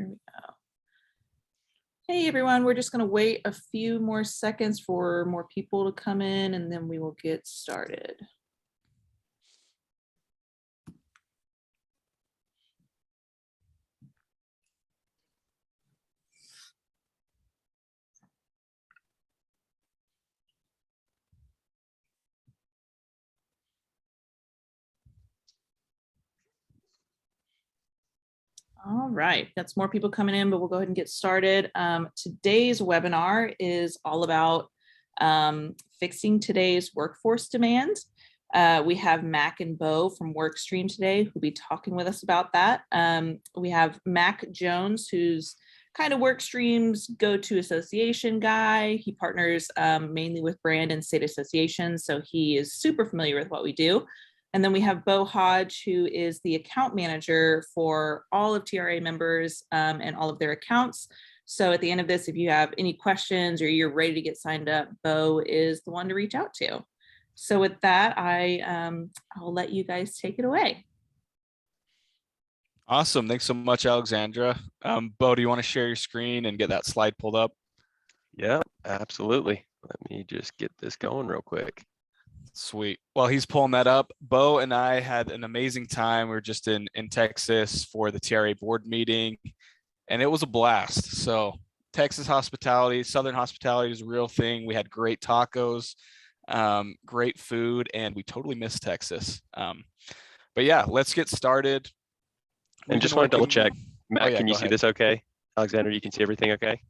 There we go. Hey everyone, we're just going to wait a few more seconds for more people to come in and then we will get started. All right, that's more people coming in, but we'll go ahead and get started. Today's webinar is all about fixing today's workforce demands. We have Mac and Beau from Workstream today who'll be talking with us about that. We have Mac Jones, who's kind of Workstream's go-to association guy. He partners mainly with brand and state associations, so he is super familiar with what we do. And then we have Beau Hoge, who is the account manager for all of TRA members and all of their accounts. So at the end of this, if you have any questions or you're ready to get signed up, Beau is the one to reach out to. So with that, I'll let you guys take it away. Awesome. Thanks so much, Alexandra. Beau, do you want to share your screen and get that slide pulled up? Yeah, absolutely. Let me just get this going real quick. Sweet. Well, he's pulling that up. Beau and I had an amazing time. We were just in Texas for the TRA board meeting, and it was a blast. So Texas hospitality, Southern hospitality is a real thing. We had great tacos, great food, and we totally missed Texas. But yeah, let's get started. And just want to double check. Matt, yeah, can you see this okay? Alexander, you can see everything okay?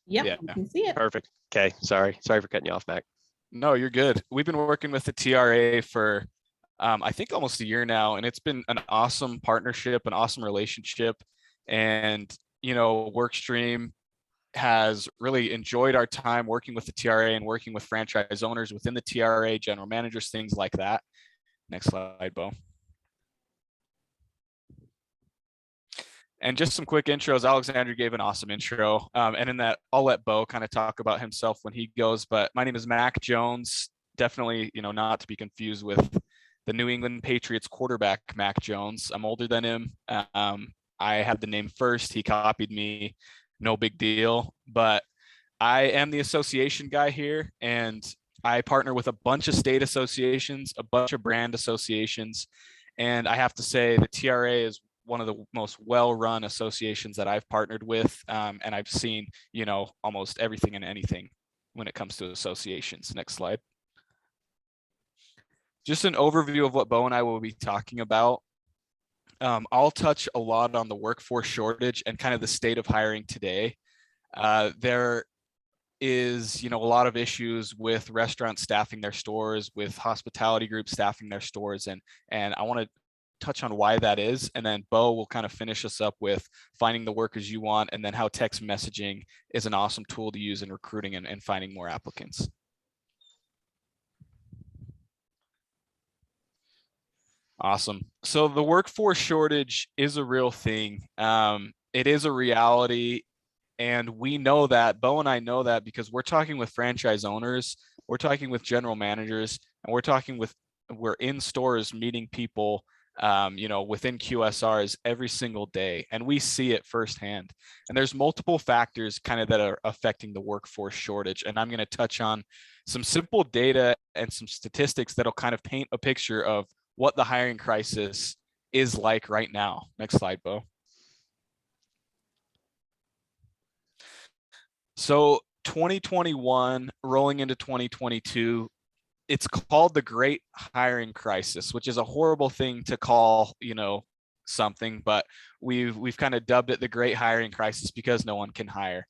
Yep, Yeah. you can see it. Perfect. Okay, sorry for cutting you off, Mac. No, you're good. We've been working with the TRA for, I think almost a year now, and it's been an awesome partnership, an awesome relationship. And, you know, Workstream has really enjoyed our time working with the TRA and working with franchise owners within the TRA, general managers, things like that. Next slide, Beau. And just some quick intros. Alexander gave an awesome intro. And in that, I'll let Beau kind of talk about himself when he goes. But my name is Mac Jones. Definitely, you know, not to be confused with the New England Patriots quarterback, Mac Jones. I'm older than him. I had the name first. He copied me. No big deal. But I am the association guy here. And I partner with a bunch of state associations, a bunch of brand associations. And I have to say the TRA is one of the most well-run associations that I've partnered with. And I've seen, you know, almost everything and anything when it comes to associations. Next slide. Just an overview of what Beau and I will be talking about. I'll touch a lot on the workforce shortage and kind of the state of hiring today. There is, you know, a lot of issues with restaurants staffing their stores, with hospitality groups staffing their stores. And I want to touch on why that is, and then Beau will kind of finish us up with finding the workers you want, and then how text messaging is an awesome tool to use in recruiting and finding more applicants. Awesome. So the workforce shortage is a real thing. It is a reality, and we know that. Beau and I know that because we're talking with franchise owners, we're talking with general managers, and we're in stores meeting people you know, within QSRs every single day, and we see it firsthand. And there's multiple factors kind of that are affecting the workforce shortage. And I'm going to touch on some simple data and some statistics that'll kind of paint a picture of what the hiring crisis is like right now. Next slide, Beau. So 2021 rolling into 2022, it's called the Great Hiring Crisis, which is a horrible thing to call, you know, something, but we've kind of dubbed it the Great Hiring Crisis because no one can hire.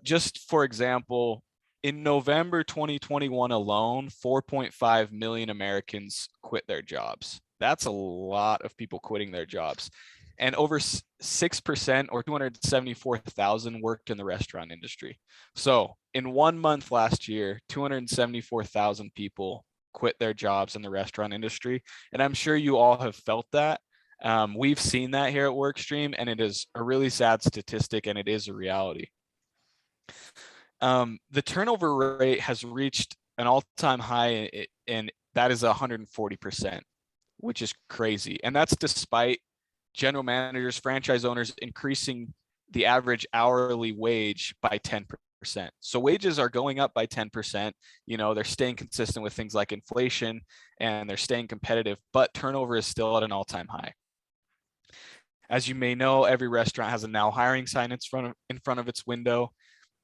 Just for example, in November 2021 alone, 4.5 million Americans quit their jobs. That's a lot of people quitting their jobs. And over 6% or 274,000 worked in the restaurant industry. So in 1 month last year, 274,000 people quit their jobs in the restaurant industry. And I'm sure you all have felt that. We've seen that here at Workstream, and it is a really sad statistic, and it is a reality. The turnover rate has reached an all-time high, and that is 140%, which is crazy. And that's despite general managers, franchise owners increasing the average hourly wage by 10%. So wages are going up by 10%. They're staying consistent with things like inflation, and they're staying competitive, but turnover is still at an all-time high. As you may know, every restaurant has a now hiring sign in front of its window,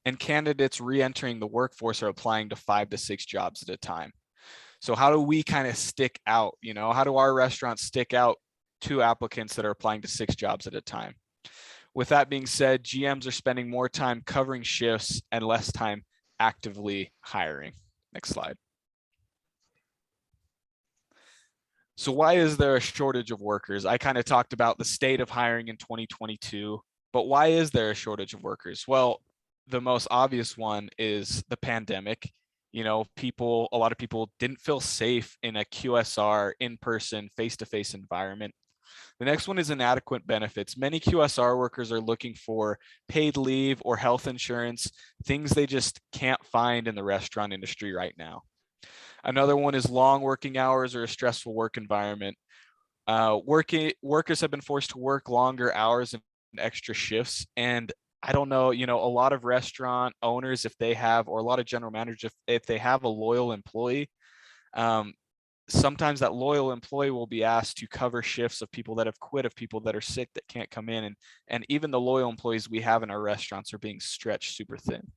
and candidates re-entering the workforce are applying to 5 to 6 jobs at a time. So how do we kind of stick out? How do our restaurants stick out to applicants that are applying to 6 jobs at a time? With that being said, GMs are spending more time covering shifts and less time actively hiring. Next slide. So why is there a shortage of workers? I kind of talked about the state of hiring in 2022, but why is there a shortage of workers? Well, the most obvious one is the pandemic. A lot of people didn't feel safe in a QSR, in-person, face-to-face environment. The next one is inadequate benefits. Many QSR workers are looking for paid leave or health insurance, things they just can't find in the restaurant industry right now. Another one is long working hours or a stressful work environment. Workers have been forced to work longer hours and extra shifts. And I don't know, a lot of restaurant owners, if they have, or a lot of general managers, if they have a loyal employee, sometimes that loyal employee will be asked to cover shifts of people that have quit, of people that are sick that can't come in. And even the loyal employees we have in our restaurants are being stretched super thin.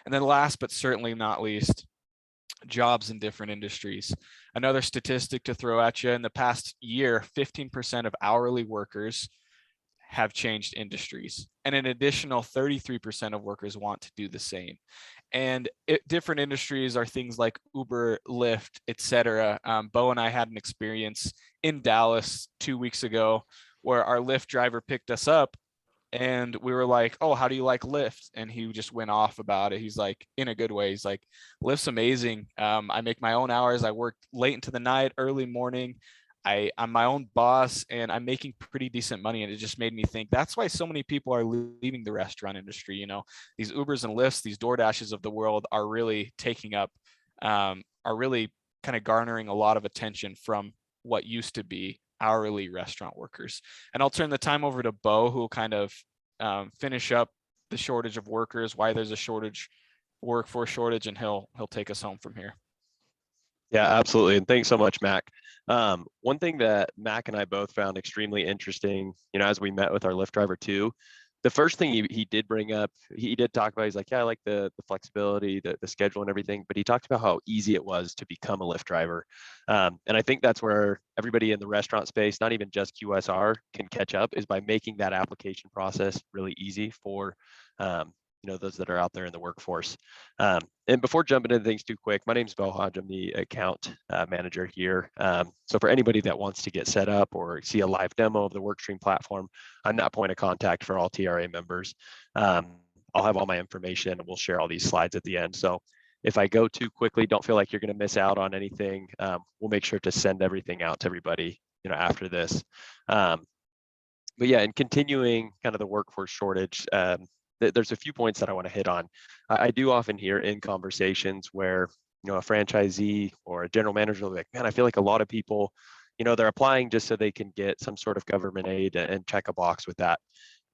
And then last, but certainly not least, jobs in different industries. Another statistic to throw at you: in the past year, 15% of hourly workers have changed industries, and an additional 33% of workers want to do the same. And different industries are things like Uber, Lyft, etc. Beau and I had an experience in Dallas 2 weeks ago where our Lyft driver picked us up, and we were like, "Oh, how do you like Lyft?" And he just went off about it. He's like, in a good way, he's like, "Lyft's amazing. I make my own hours. I work late into the night, early morning. I'm my own boss, and I'm making pretty decent money." And it just made me think that's why so many people are leaving the restaurant industry. These Ubers and Lyfts, these DoorDashes of the world are really taking up, are really kind of garnering a lot of attention from what used to be hourly restaurant workers. And I'll turn the time over to Beau, who will kind of finish up the shortage of workers, why there's a workforce shortage, and he'll take us home from here. Yeah, absolutely. And thanks so much, Mac. One thing that Mac and I both found extremely interesting, as we met with our Lyft driver too, the first thing he did bring up, he did talk about, he's like, yeah, I like the flexibility, the schedule and everything, but he talked about how easy it was to become a Lyft driver. And I think that's where everybody in the restaurant space, not even just QSR, can catch up, is by making that application process really easy for those that are out there in the workforce. And before jumping into things too quick, my name's Beau Hoge. I'm the account manager here. So for anybody that wants to get set up or see a live demo of the Workstream platform, I'm that point of contact for all TRA members. I'll have all my information, and we'll share all these slides at the end. So if I go too quickly, don't feel like you're going to miss out on anything. We'll make sure to send everything out to everybody, after this. But yeah, and continuing kind of the workforce shortage, there's a few points that I want to hit on. I do often hear in conversations where, a franchisee or a general manager will be like, man, I feel like a lot of people, they're applying just so they can get some sort of government aid and check a box with that.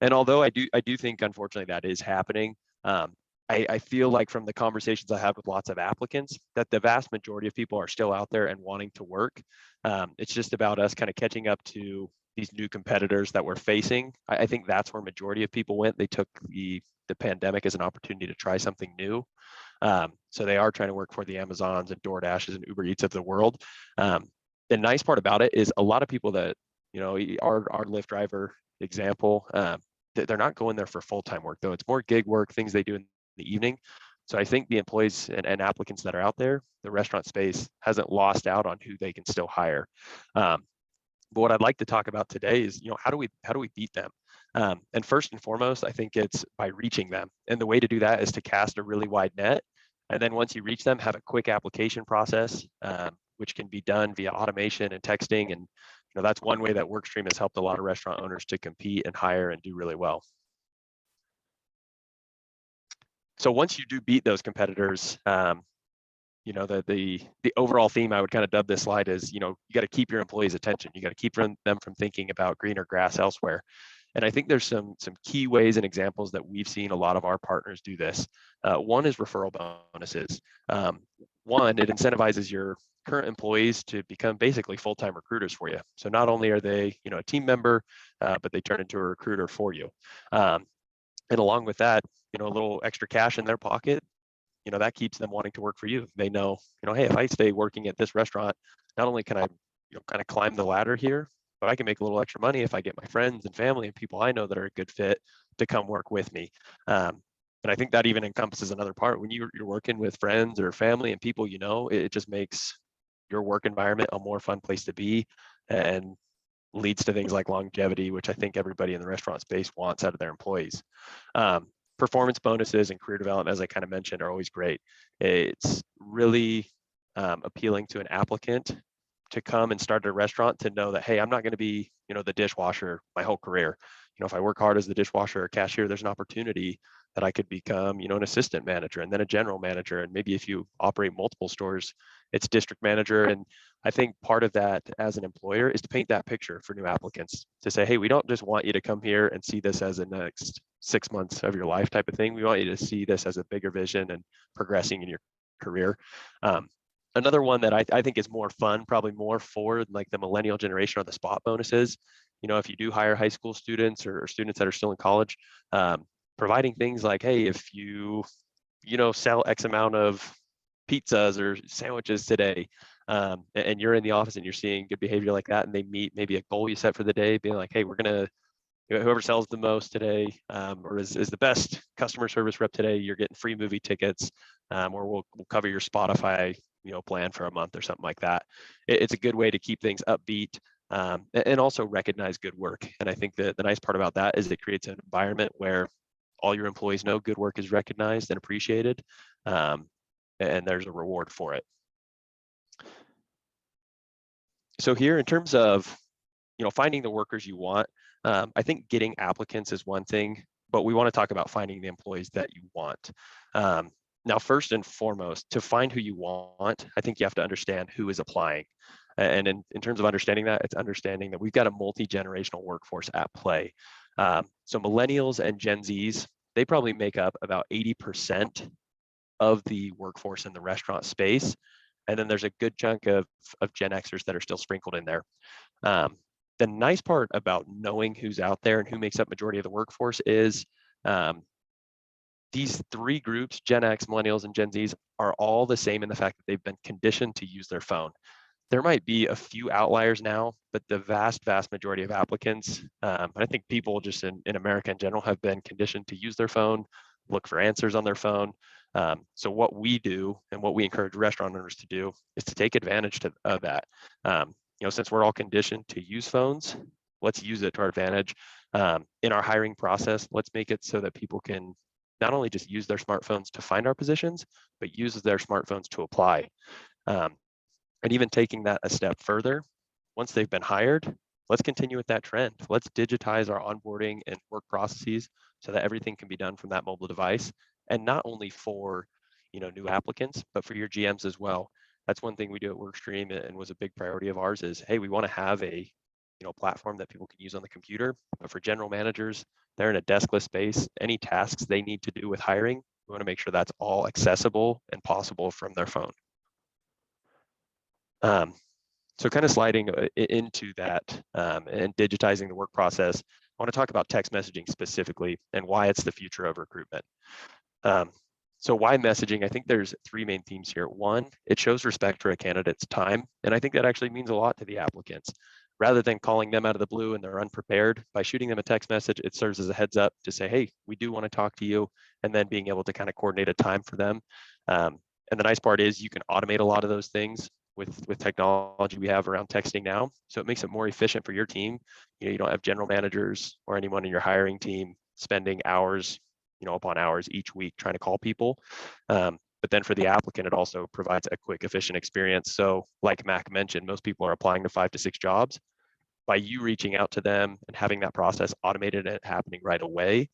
And although I do think, unfortunately, that is happening, I feel like from the conversations I have with lots of applicants that the vast majority of people are still out there and wanting to work. It's just about us kind of catching up to these new competitors that we're facing. I think that's where majority of people went. They took the pandemic as an opportunity to try something new. So they are trying to work for the Amazons and DoorDashes and Uber Eats of the world. The nice part about it is a lot of people that, our Lyft driver example, they're not going there for full-time work though. It's more gig work, things they do in the evening. So I think the employees and applicants that are out there, the restaurant space hasn't lost out on who they can still hire. But what I'd like to talk about today is, how do we beat them? And first and foremost, I think it's by reaching them. And the way to do that is to cast a really wide net. And then once you reach them, have a quick application process, which can be done via automation and texting. And that's one way that Workstream has helped a lot of restaurant owners to compete and hire and do really well. So once you do beat those competitors, the overall theme I would kind of dub this slide is, you got to keep your employees' attention. You got to keep them from thinking about greener grass elsewhere. And I think there's some key ways and examples that we've seen a lot of our partners do this. One is referral bonuses. One, it incentivizes your current employees to become basically full-time recruiters for you. So not only are they, a team member, but they turn into a recruiter for you. And along with that, a little extra cash in their pocket, that keeps them wanting to work for you. They know, hey, if I stay working at this restaurant, not only can I, kind of climb the ladder here, but I can make a little extra money if I get my friends and family and people I know that are a good fit to come work with me. And I think that even encompasses another part. When you're working with friends or family and people, it just makes your work environment a more fun place to be, and leads to things like longevity, which I think everybody in the restaurant space wants out of their employees. Performance bonuses and career development, as I kind of mentioned, are always great. It's really appealing to an applicant to come and start a restaurant, to know that, hey, I'm not going to be, the dishwasher my whole career. If I work hard as the dishwasher or cashier, there's an opportunity that I could become, an assistant manager and then a general manager. And maybe if you operate multiple stores, it's district manager. And I think part of that as an employer is to paint that picture for new applicants, to say, hey, we don't just want you to come here and see this as the next 6 months of your life type of thing. We want you to see this as a bigger vision and progressing in your career. Another one that I think is more fun, probably more for like the millennial generation, are the spot bonuses. If you do hire high school students or students that are still in college, providing things like, hey, if you sell X amount of pizzas or sandwiches today, and you're in the office and you're seeing good behavior like that, and they meet maybe a goal you set for the day, being like, hey, we're gonna, whoever sells the most today, or is the best customer service rep today, you're getting free movie tickets, or we'll cover your Spotify plan for a month or something like that. It's a good way to keep things upbeat, and also recognize good work. And I think that the nice part about that is it creates an environment where all your employees know good work is recognized and appreciated, and there's a reward for it. So here, in terms of finding the workers you want, I think getting applicants is one thing, but we want to talk about finding the employees that you want. Now, first and foremost, to find who you want, I think you have to understand who is applying. And in terms of understanding that, it's understanding that we've got a multi-generational workforce at play. So millennials and Gen Zs, they probably make up about 80% of the workforce in the restaurant space. And then there's a good chunk of Gen Xers that are still sprinkled in there. The nice part about knowing who's out there and who makes up majority of the workforce is these three groups, Gen X, millennials, and Gen Zs, are all the same in the fact that they've been conditioned to use their phone. There might be a few outliers now, but the vast majority of applicants, I think people just in America in general, have been conditioned to use their phone, look for answers on their phone. So what we do and what we encourage restaurant owners to do is to take advantage of that. Since we're all conditioned to use phones, let's use it to our advantage. In our hiring process, let's make it so that people can not only just use their smartphones to find our positions, but use their smartphones to apply. And even taking that a step further, once they've been hired, let's continue with that trend. Let's digitize our onboarding and work processes so that everything can be done from that mobile device, and not only for new applicants, but for your GMs as well. That's one thing we do at Workstream, and was a big priority of ours, is, hey, we want to have a platform that people can use on the computer. But for general managers, they're in a deskless space. Any tasks they need to do with hiring, we want to make sure that's all accessible and possible from their phone. So kind of sliding into that, and digitizing the work process, I want to talk about text messaging specifically and why it's the future of recruitment. So why messaging? I think there's three main themes here. One, it shows respect for a candidate's time. And I think that actually means a lot to the applicants. Rather than calling them out of the blue and they're unprepared, by shooting them a text message, it serves as a heads up to say, hey, we do want to talk to you, and then being able to kind of coordinate a time for them. And the nice part is you can automate a lot of those things with technology we have around texting now. So it makes it more efficient for your team. You don't have general managers or anyone in your hiring team spending hours, upon hours each week trying to call people. But then for the applicant, it also provides a quick, efficient experience. So like Mac mentioned, most people are applying to 5 to 6 jobs. By you reaching out to them and having that process automated and happening right away,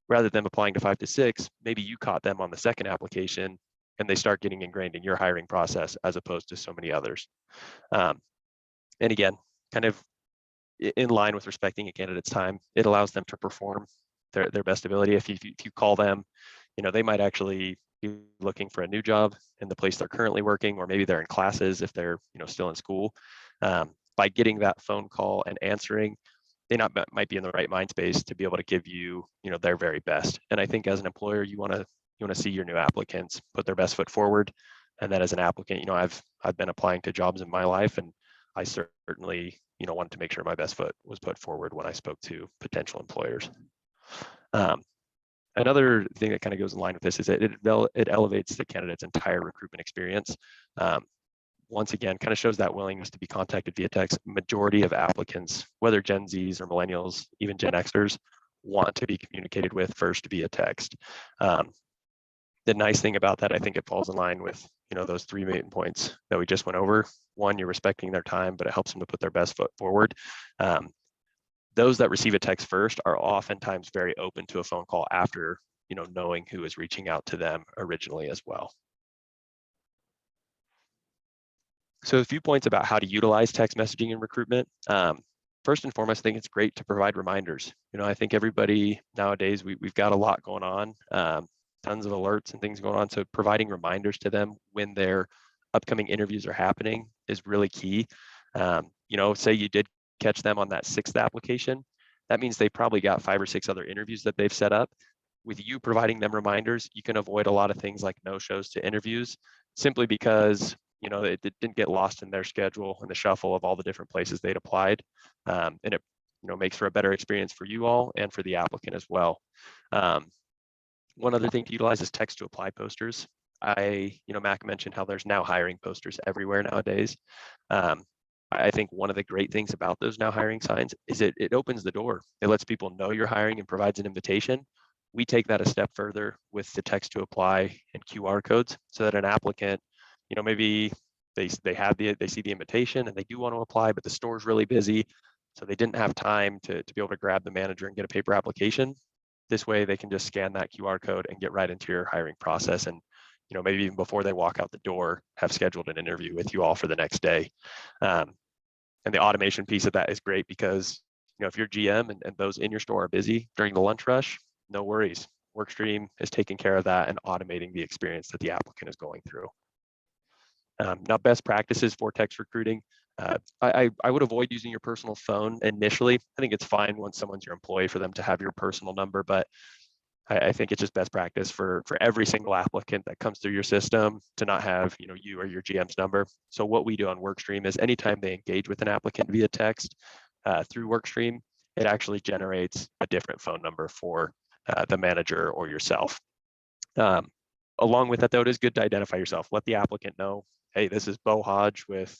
rather than applying to 5 to 6, maybe you caught them on the second application and they start getting ingrained in your hiring process as opposed to so many others. And again, kind of in line with respecting a candidate's time. It allows them to perform their best ability. If you call them, they might actually be looking for a new job in the place they're currently working, or maybe they're in classes if they're still in school. By getting that phone call and answering, they might be in the right mind space to be able to give you their very best. And I think as an employer, you want to see your new applicants put their best foot forward. And then as an applicant, I've been applying to jobs in my life, and I certainly wanted to make sure my best foot was put forward when I spoke to potential employers. Another thing that kind of goes in line with this is that it elevates the candidate's entire recruitment experience. Once again, kind of shows that willingness to be contacted via text. Majority of applicants, whether Gen Zs or millennials, even Gen Xers, want to be communicated with first via text. The nice thing about that, I think it falls in line with those 3 main points that we just went over. One, you're respecting their time, but it helps them to put their best foot forward. Those that receive a text first are oftentimes very open to a phone call after knowing who is reaching out to them originally as well. So a few points about how to utilize text messaging in recruitment. First and foremost, I think it's great to provide reminders. I think everybody nowadays, we've got a lot going on, tons of alerts and things going on. So providing reminders to them when their upcoming interviews are happening is really key. Say you did catch them on that 6th application, that means they probably got 5 or 6 other interviews that they've set up. With you providing them reminders, you can avoid a lot of things like no-shows to interviews, simply because it didn't get lost in their schedule and the shuffle of all the different places they'd applied. And it makes for a better experience for you all and for the applicant as well. One other thing to utilize is text to apply posters. Mac mentioned how there's now hiring posters everywhere nowadays. I think one of the great things about those now hiring signs is it opens the door. It lets people know you're hiring and provides an invitation. We take that a step further with the text to apply and QR codes, so that an applicant, maybe they see the invitation and they do want to apply, but the store's really busy, so they didn't have time to be able to grab the manager and get a paper application. This way they can just scan that QR code and get right into your hiring process, and maybe even before they walk out the door, have scheduled an interview with you all for the next day. And the automation piece of that is great because if your GM and those in your store are busy during the lunch rush, no worries. Workstream is taking care of that and automating the experience that the applicant is going through. Now, best practices for text recruiting. I would avoid using your personal phone initially. I think it's fine once someone's your employee for them to have your personal number, but I think it's just best practice for every single applicant that comes through your system to not have you or your GM's number. So what we do on Workstream is anytime they engage with an applicant via text through Workstream, it actually generates a different phone number for the manager or yourself. Along with that, though, it is good to identify yourself. Let the applicant know, hey, this is Beau Hoge with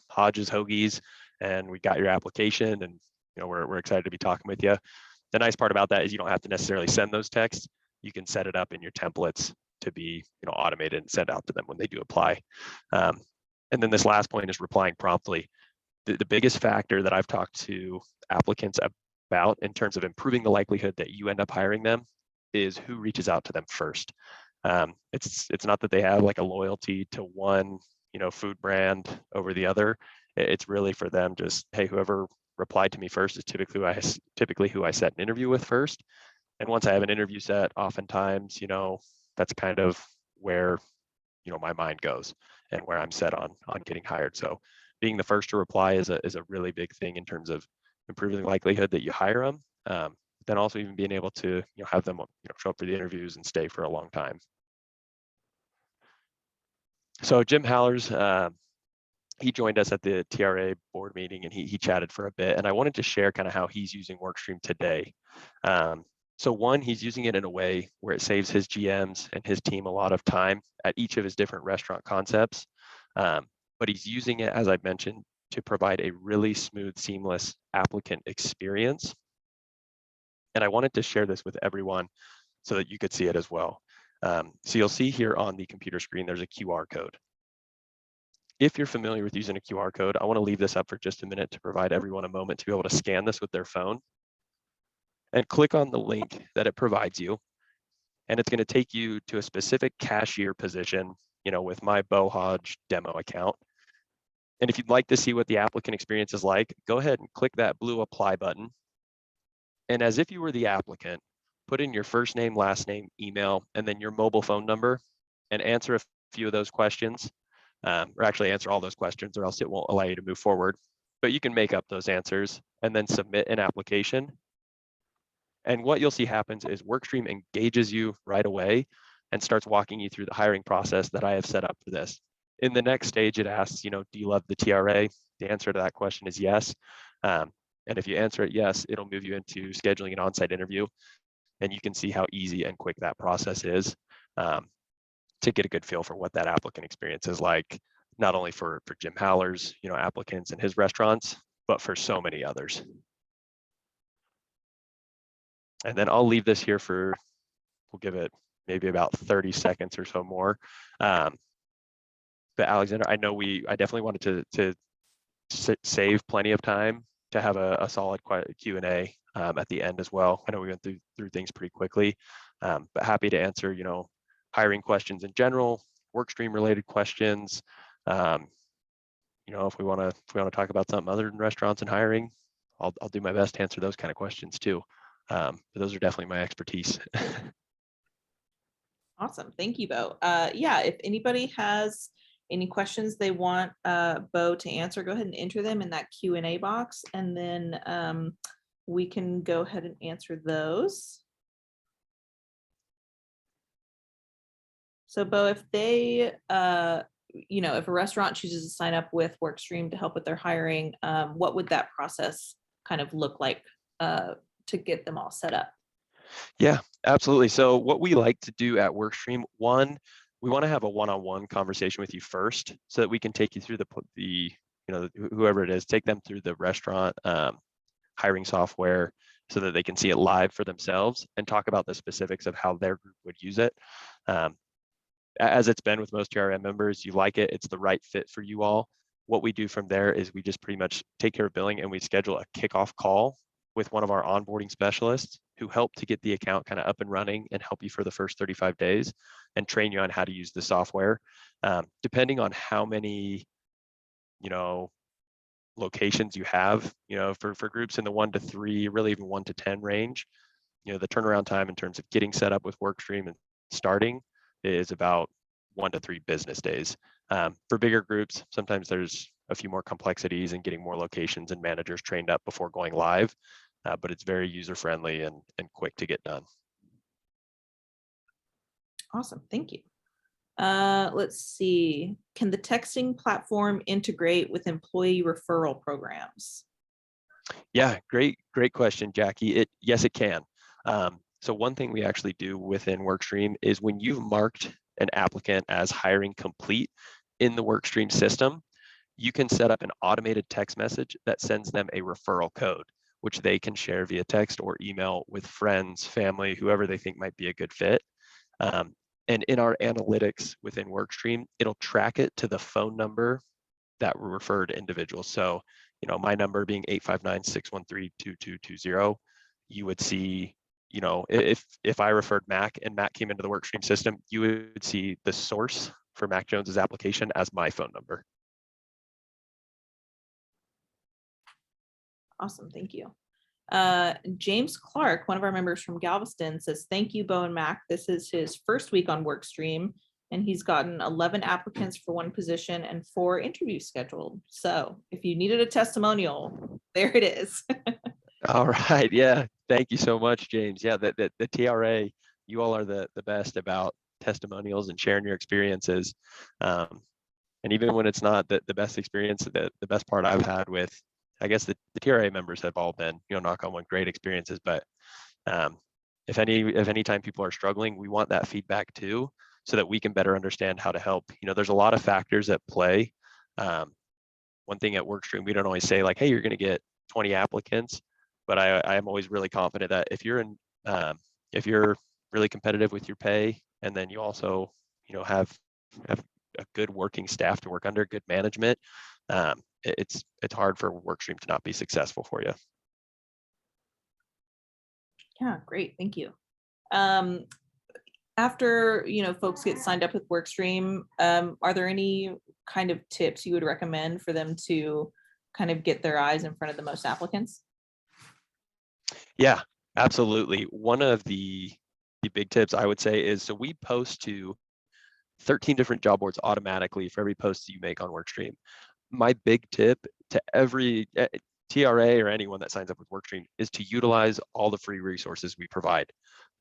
Hoge's Hoagies, and we got your application, and we're excited to be talking with you. The nice part about that is you don't have to necessarily send those texts. You can set it up in your templates to be automated and sent out to them when they do apply. And then this last point is replying promptly. The biggest factor that I've talked to applicants about in terms of improving the likelihood that you end up hiring them is who reaches out to them first. It's not that they have like a loyalty to one food brand over the other. It's really for them just, hey, whoever replied to me first is typically who I set an interview with first. And once I have an interview set, oftentimes, that's kind of where, my mind goes and where I'm set on getting hired. So being the first to reply is a really big thing in terms of improving the likelihood that you hire them. Then also even being able to, have them, show up for the interviews and stay for a long time. So Jim Hallers, he joined us at the TRA board meeting, and he chatted for a bit, and I wanted to share kind of how he's using Workstream today. So one, he's using it in a way where it saves his GMs and his team a lot of time at each of his different restaurant concepts. But he's using it, as I mentioned, to provide a really smooth, seamless applicant experience. And I wanted to share this with everyone so that you could see it as well. So you'll see here on the computer screen, there's a QR code. If you're familiar with using a QR code, I want to leave this up for just a minute to provide everyone a moment to be able to scan this with their phone and click on the link that it provides you. And it's going to take you to a specific cashier position, with my Beau Hoge demo account. And if you'd like to see what the applicant experience is like, go ahead and click that blue apply button. And as if you were the applicant, put in your first name, last name, email, and then your mobile phone number, and answer a few of those questions, or actually answer all those questions, or else it won't allow you to move forward. But you can make up those answers and then submit an application. And what you'll see happens is Workstream engages you right away and starts walking you through the hiring process that I have set up for this. In the next stage, it asks, do you love the TRA? The answer to that question is yes. And if you answer it yes, it'll move you into scheduling an on-site interview. And you can see how easy and quick that process is, to get a good feel for what that applicant experience is like, not only for Jim Haller's, applicants and his restaurants, but for so many others. And then I'll leave this here we'll give it maybe about 30 seconds or so more. But Alexander, I definitely wanted to save plenty of time to have a solid Q&A at the end as well. I know we went through things pretty quickly, but happy to answer, hiring questions in general, Workstream related questions. If we want to talk about something other than restaurants and hiring, I'll do my best to answer those kind of questions too. But those are definitely my expertise. Awesome. Thank you, Beau. Yeah, if anybody has any questions they want Beau to answer, go ahead and enter them in that Q&A box, and then we can go ahead and answer those. So Beau, if they, if a restaurant chooses to sign up with Workstream to help with their hiring, what would that process kind of look like to get them all set up? Yeah, absolutely. So what we like to do at Workstream, one, we want to have a one-on-one conversation with you first, so that we can take you through whoever it is, take them through the restaurant hiring software, so that they can see it live for themselves and talk about the specifics of how their group would use it. As it's been with most TRM members, you like it, it's the right fit for you all. What we do from there is we just pretty much take care of billing, and we schedule a kickoff call with one of our onboarding specialists who help to get the account kind of up and running and help you for the first 35 days and train you on how to use the software. Depending on how many, locations you have, for groups in the 1 to 3, really even 1 to 10 range, the turnaround time in terms of getting set up with Workstream and starting is about 1 to 3 business days. For bigger groups, sometimes there's a few more complexities in getting more locations and managers trained up before going live, but it's very user-friendly and quick to get done. Awesome, thank you. Let's see, can the texting platform integrate with employee referral programs? Yeah, great question, Jackie. Yes, it can. So one thing we actually do within Workstream is when you've marked an applicant as hiring complete in the Workstream system, you can set up an automated text message that sends them a referral code, which they can share via text or email with friends, family, whoever they think might be a good fit. And in our analytics within Workstream, it'll track it to the phone number that referred individuals. So, my number being 859-613-2220, you would see, if I referred Mac and Mac came into the Workstream system, you would see the source for Mac Jones's application as my phone number. Awesome, thank you. James Clark, one of our members from Galveston, says, thank you, Beau and Mac. This is his first week on Workstream, and he's gotten 11 applicants for one position and 4 interviews scheduled. So if you needed a testimonial, there it is. All right. Yeah. Thank you so much, James. Yeah, the TRA, you all are the best about testimonials and sharing your experiences. And even when it's not the best experience, the best part I've had with, I guess the TRA members have all been, knock on wood, great experiences. But if any time people are struggling, we want that feedback too, so that we can better understand how to help. There's a lot of factors at play. One thing at Workstream, we don't always say like, hey, you're going to get 20 applicants, but I am always really confident that if you're really competitive with your pay, and then you also, have a good working staff to work under, good management, it's hard for Workstream to not be successful for you. Yeah, great, thank you. After folks get signed up with Workstream, are there any kind of tips you would recommend for them to kind of get their eyes in front of the most applicants? Yeah, absolutely. One of the big tips I would say is, so we post to 13 different job boards automatically for every post you make on Workstream. My big tip to every TRA or anyone that signs up with Workstream is to utilize all the free resources we provide.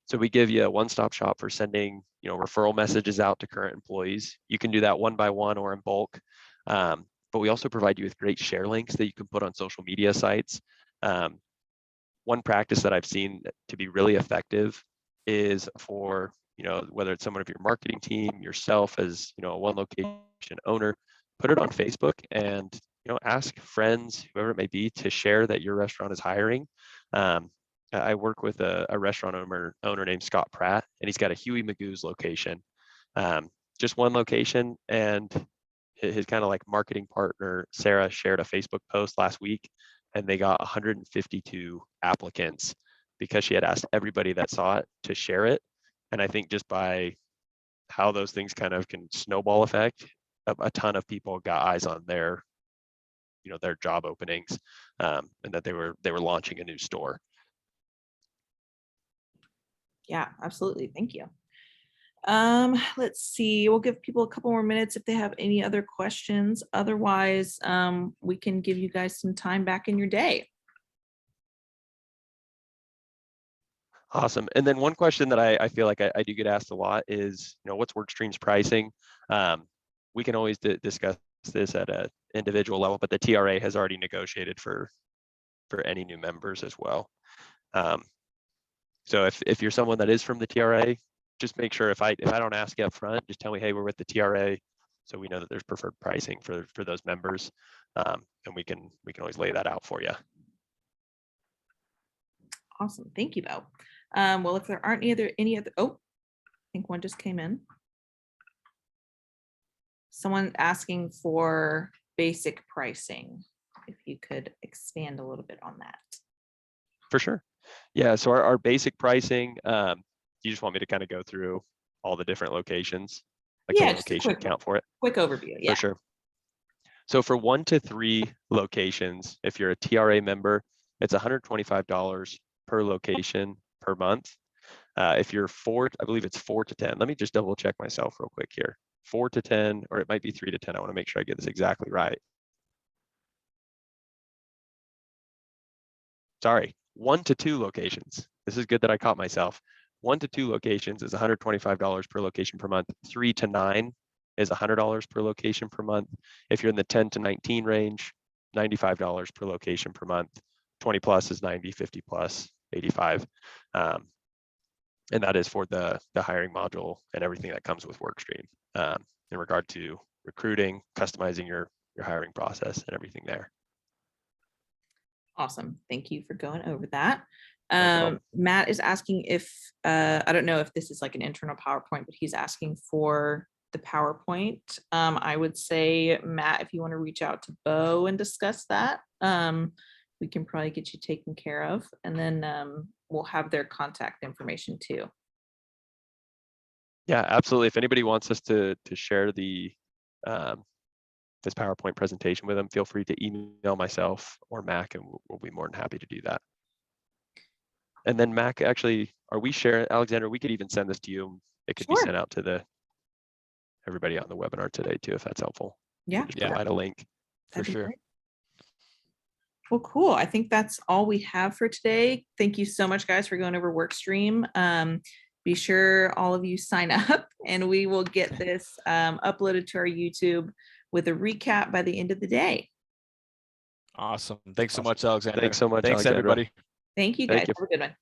So we give you a one-stop shop for sending, referral messages out to current employees. You can do that one by one or in bulk. But we also provide you with great share links that you can put on social media sites. One practice that I've seen to be really effective is for, whether it's someone of your marketing team, yourself as, a one location owner, put it on Facebook and, ask friends, whoever it may be, to share that your restaurant is hiring. I work with a restaurant owner named Scott Pratt, and he's got a Huey Magoo's location, just one location. And his kind of like marketing partner, Sarah, shared a Facebook post last week, and they got 152 applicants because she had asked everybody that saw it to share it. And I think just by how those things kind of can snowball effect, a ton of people got eyes on their job openings, and that they were launching a new store. Yeah, absolutely. Thank you. Let's see. We'll give people a couple more minutes if they have any other questions. Otherwise, we can give you guys some time back in your day. Awesome. And then one question that I feel like I do get asked a lot is, what's Workstream's pricing? We can always discuss this at an individual level, but the TRA has already negotiated for any new members as well. So if you're someone that is from the TRA, just make sure if I don't ask you up front, just tell me, hey, we're with the TRA, so we know that there's preferred pricing for those members, and we can always lay that out for you. Awesome. Thank you, Beau. Well, if there aren't any other, oh, I think one just came in. Someone asking for basic pricing. If you could expand a little bit on that. For sure. Yeah, so our basic pricing, you just want me to kind of go through all the different locations, like the location count for it? Quick overview, yeah. For sure. So for 1 to 3 locations, if you're a TRA member, it's $125 per location per month. If you're I believe it's 4 to 10. Let me just double check myself real quick here. 4 to 10, or it might be 3 to 10. I want to make sure I get this exactly right. Sorry, 1 to 2 locations. This is good that I caught myself. 1 to 2 locations is $125 per location per month. 3 to 9 is $100 per location per month. If you're in the 10 to 19 range, $95 per location per month. 20 plus is 90, 50 plus, 85. And that is for the hiring module and everything that comes with Workstream in regard to recruiting, customizing your hiring process and everything there. Awesome. Thank you for going over that. No Matt is asking if, I don't know if this is like an internal PowerPoint, but he's asking for the PowerPoint. I would say, Matt, if you want to reach out to Beau and discuss that, we can probably get you taken care of. And then we'll have their contact information too. Yeah, absolutely. If anybody wants us to share the this PowerPoint presentation with them, feel free to email myself or Mac, and we'll be more than happy to do that. And then Mac, actually, are we sharing, Alexander, we could even send this to you. It could be sent out to everybody on the webinar today too, if that's helpful. Yeah. Just provide a link. For sure. Great. Well, cool. I think that's all we have for today. Thank you so much, guys, for going over Workstream. Be sure all of you sign up, and we will get this uploaded to our YouTube with a recap by the end of the day. Awesome. Thanks so much, Alexander. Thanks so much, Thanks, Alexandra. everybody. Thank you, guys. Thank you. Have a good one.